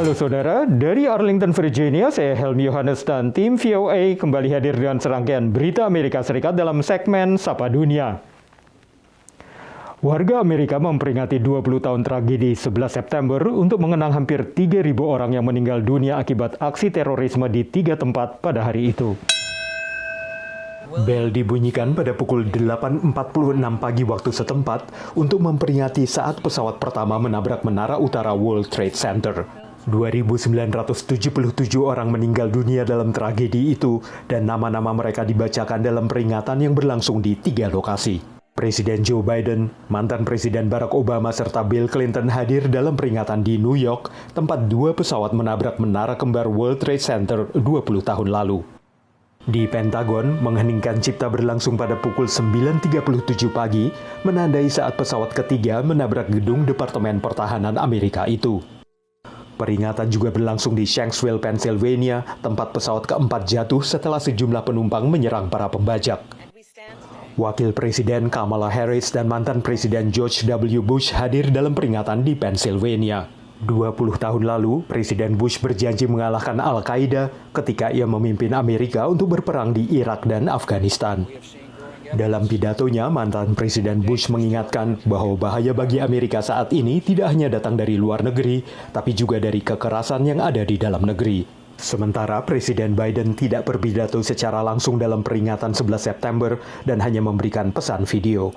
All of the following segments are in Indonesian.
Halo saudara, dari Arlington, Virginia, saya Helmi Yohanes dan tim VOA kembali hadir dengan serangkaian berita Amerika Serikat dalam segmen Sapa Dunia. Warga Amerika memperingati 20 tahun tragedi 11 September untuk mengenang hampir 3.000 orang yang meninggal dunia akibat aksi terorisme di 3 tempat pada hari itu. Bel dibunyikan pada pukul 8.46 pagi waktu setempat untuk memperingati saat pesawat pertama menabrak menara utara World Trade Center. 2.977 orang meninggal dunia dalam tragedi itu dan nama-nama mereka dibacakan dalam peringatan yang berlangsung di 3 lokasi. Presiden Joe Biden, mantan Presiden Barack Obama serta Bill Clinton hadir dalam peringatan di New York, tempat 2 pesawat menabrak menara kembar World Trade Center 20 tahun lalu. Di Pentagon, mengheningkan cipta berlangsung pada pukul 9.37 pagi, menandai saat pesawat ketiga menabrak gedung Departemen Pertahanan Amerika itu. Peringatan juga berlangsung di Shanksville, Pennsylvania, tempat pesawat keempat jatuh setelah sejumlah penumpang menyerang para pembajak. Wakil Presiden Kamala Harris dan mantan Presiden George W. Bush hadir dalam peringatan di Pennsylvania. 20 tahun lalu, Presiden Bush berjanji mengalahkan Al-Qaeda ketika ia memimpin Amerika untuk berperang di Irak dan Afghanistan. Dalam pidatonya, mantan Presiden Bush mengingatkan bahwa bahaya bagi Amerika saat ini tidak hanya datang dari luar negeri, tapi juga dari kekerasan yang ada di dalam negeri. Sementara Presiden Biden tidak berpidato secara langsung dalam peringatan 11 September dan hanya memberikan pesan video.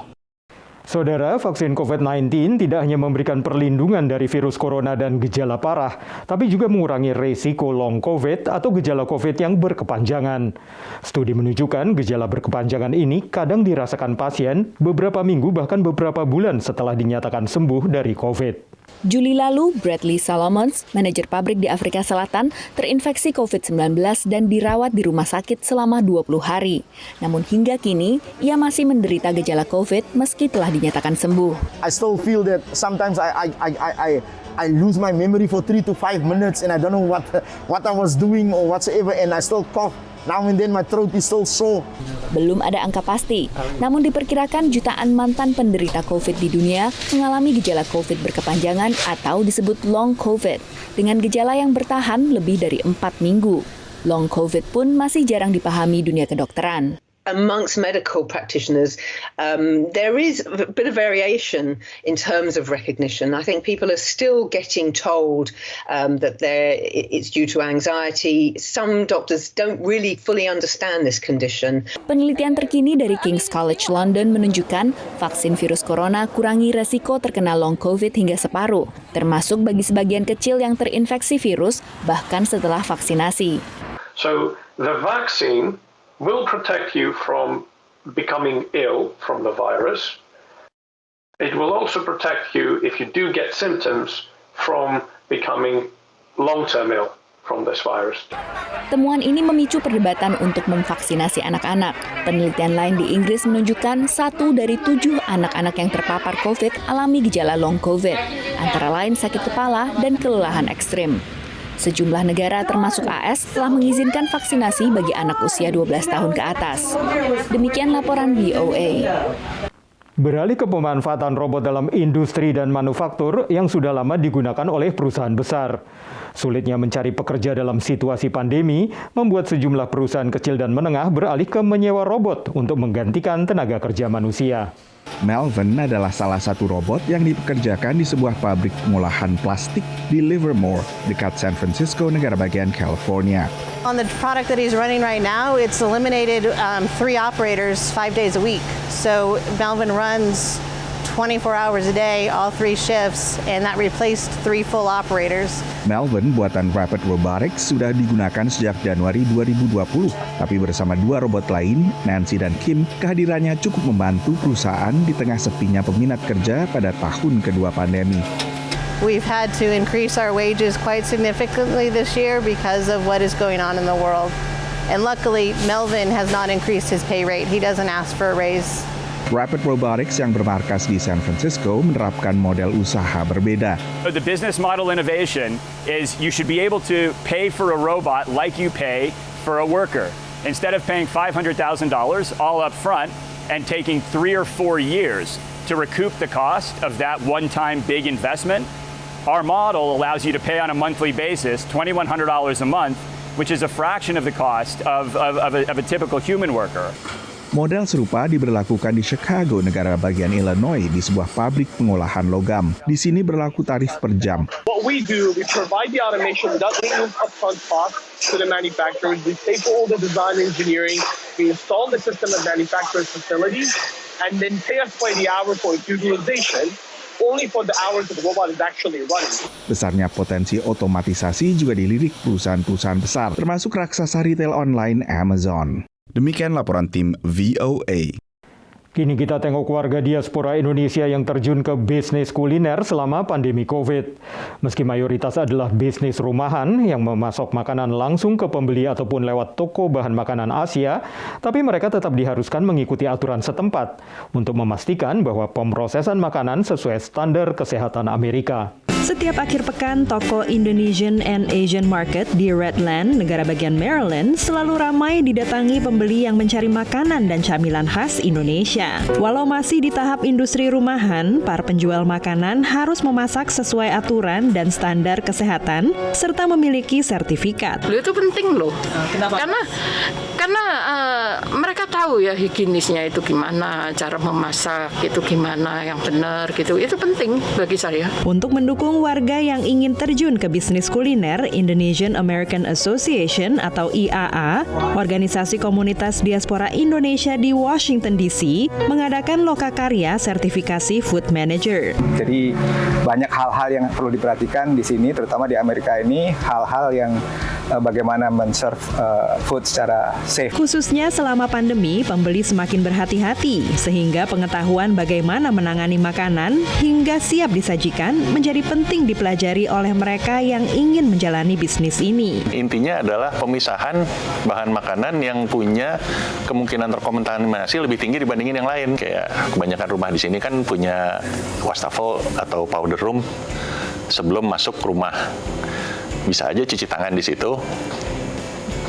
Saudara, vaksin COVID-19 tidak hanya memberikan perlindungan dari virus corona dan gejala parah, tapi juga mengurangi resiko long COVID atau gejala COVID yang berkepanjangan. Studi menunjukkan gejala berkepanjangan ini kadang dirasakan pasien beberapa minggu bahkan beberapa bulan setelah dinyatakan sembuh dari COVID. Juli lalu, Bradley Solomons, manajer pabrik di Afrika Selatan, terinfeksi COVID-19 dan dirawat di rumah sakit selama 20 hari. Namun hingga kini, ia masih menderita gejala COVID meski telah dinyatakan sembuh. I still feel that sometimes I lose my memory for 3 to 5 minutes and I don't know what I was doing or whatsoever and I still cough. Now and then my throat is still sore. Belum ada angka pasti, namun diperkirakan jutaan mantan penderita COVID di dunia mengalami gejala COVID berkepanjangan atau disebut long COVID, dengan gejala yang bertahan lebih dari 4 minggu. Long COVID pun masih jarang dipahami dunia kedokteran. Amongst medical practitioners, there is a bit of variation in terms of recognition. I think people are still getting told that it's due to anxiety. Some doctors don't really fully understand this condition. Penelitian terkini dari King's College London menunjukkan vaksin virus corona kurangi resiko terkena long COVID hingga separuh, termasuk bagi sebagian kecil yang terinfeksi virus bahkan setelah vaksinasi. So the vaccine will protect you from becoming ill from the virus. It will also protect you if you do get symptoms from becoming long-term ill from this virus. Temuan ini memicu perdebatan untuk memvaksinasi anak-anak. Penelitian lain di Inggris menunjukkan 1 dari 7 anak-anak yang terpapar COVID alami gejala long COVID, antara lain sakit kepala dan kelelahan ekstrim. Sejumlah negara termasuk AS telah mengizinkan vaksinasi bagi anak usia 12 tahun ke atas. Demikian laporan VOA. Beralih ke pemanfaatan robot dalam industri dan manufaktur yang sudah lama digunakan oleh perusahaan besar. Sulitnya mencari pekerja dalam situasi pandemi membuat sejumlah perusahaan kecil dan menengah beralih ke menyewa robot untuk menggantikan tenaga kerja manusia. Melvin adalah salah satu robot yang dipekerjakan di sebuah pabrik pengolahan plastik di Livermore, dekat San Francisco, negara bagian California. On the product that he's running right now, it's eliminated 3 operators 5 days a week. So Melvin runs 24 hours a day, all 3 shifts, and that replaced 3 full operators. Melvin buatan Rapid Robotics sudah digunakan sejak Januari 2020, tapi bersama 2 robot lain, Nancy dan Kim, kehadirannya cukup membantu perusahaan di tengah sepinya peminat kerja pada tahun kedua pandemi. We've had to increase our wages quite significantly this year because of what is going on in the world. And luckily, Melvin has not increased his pay rate. He doesn't ask for a raise. Rapid Robotics yang bermarkas di San Francisco menerapkan model usaha berbeda. The business model innovation is you should be able to pay for a robot like you pay for a worker. Instead of paying $500,000 all up front and taking 3 or 4 years to recoup the cost of that one-time big investment, Our model allows you to pay on a monthly basis $2,100 a month, which is a fraction of the cost of a typical human worker. Model serupa diberlakukan di Chicago, negara bagian Illinois, di sebuah pabrik pengolahan logam. Di sini berlaku tarif per jam. What we do, we provide the automation without any upfront cost to the manufacturers. We pay for all the design engineering. We install the system at manufacturers' facilities, and then pay us by the hour for its utilization. Only for the hours that the robot is actually running. Besarnya potensi otomatisasi juga dilirik perusahaan-perusahaan besar, termasuk raksasa retail online Amazon. Demikian laporan tim VOA. Kini kita tengok warga diaspora Indonesia yang terjun ke bisnis kuliner selama pandemi COVID. Meski mayoritas adalah bisnis rumahan yang memasok makanan langsung ke pembeli ataupun lewat toko bahan makanan Asia, tapi mereka tetap diharuskan mengikuti aturan setempat untuk memastikan bahwa pemrosesan makanan sesuai standar kesehatan Amerika. Setiap akhir pekan, toko Indonesian and Asian Market di Redland, negara bagian Maryland, selalu ramai didatangi pembeli yang mencari makanan dan camilan khas Indonesia. Walau masih di tahap industri rumahan, para penjual makanan harus memasak sesuai aturan dan standar kesehatan, serta memiliki sertifikat. Itu penting loh. Kenapa? Karena mereka tahu ya higienisnya itu gimana, cara memasak itu gimana yang benar gitu. Itu penting bagi saya. Untuk mendukung warga yang ingin terjun ke bisnis kuliner, Indonesian American Association atau IAA, organisasi komunitas diaspora Indonesia di Washington DC, mengadakan lokakarya sertifikasi food manager. Jadi banyak hal-hal yang perlu diperhatikan di sini, terutama di Amerika ini, hal-hal yang bagaimana men-serve food secara safe. Khususnya selama pandemi, pembeli semakin berhati-hati, sehingga pengetahuan bagaimana menangani makanan hingga siap disajikan menjadi penting dipelajari oleh mereka yang ingin menjalani bisnis ini. Intinya adalah pemisahan bahan makanan yang punya kemungkinan terkontaminasi lebih tinggi dibandingin yang lain. Kayak kebanyakan rumah di sini kan punya wastafel atau powder room sebelum masuk rumah. Bisa aja cuci tangan di situ,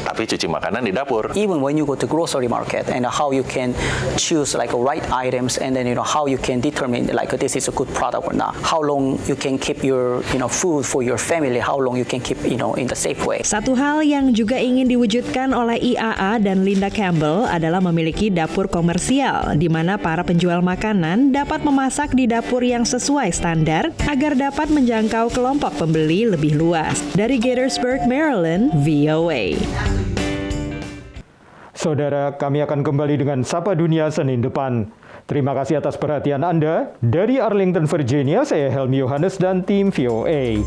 tapi cuci makanan di dapur. Even when you go to grocery market and how you can choose like right items and then how you can determine like this is a good product or not. How long you can keep your food for your family, how long you can keep in the safe way. Satu hal yang juga ingin diwujudkan oleh IAA dan Linda Campbell adalah memiliki dapur komersial di mana para penjual makanan dapat memasak di dapur yang sesuai standar agar dapat menjangkau kelompok pembeli lebih luas. Dari Gaithersburg, Maryland, VOA. Saudara, kami akan kembali dengan Sapa Dunia Senin depan. Terima kasih atas perhatian Anda. Dari Arlington, Virginia, saya Helmi Yohanes dan tim VOA.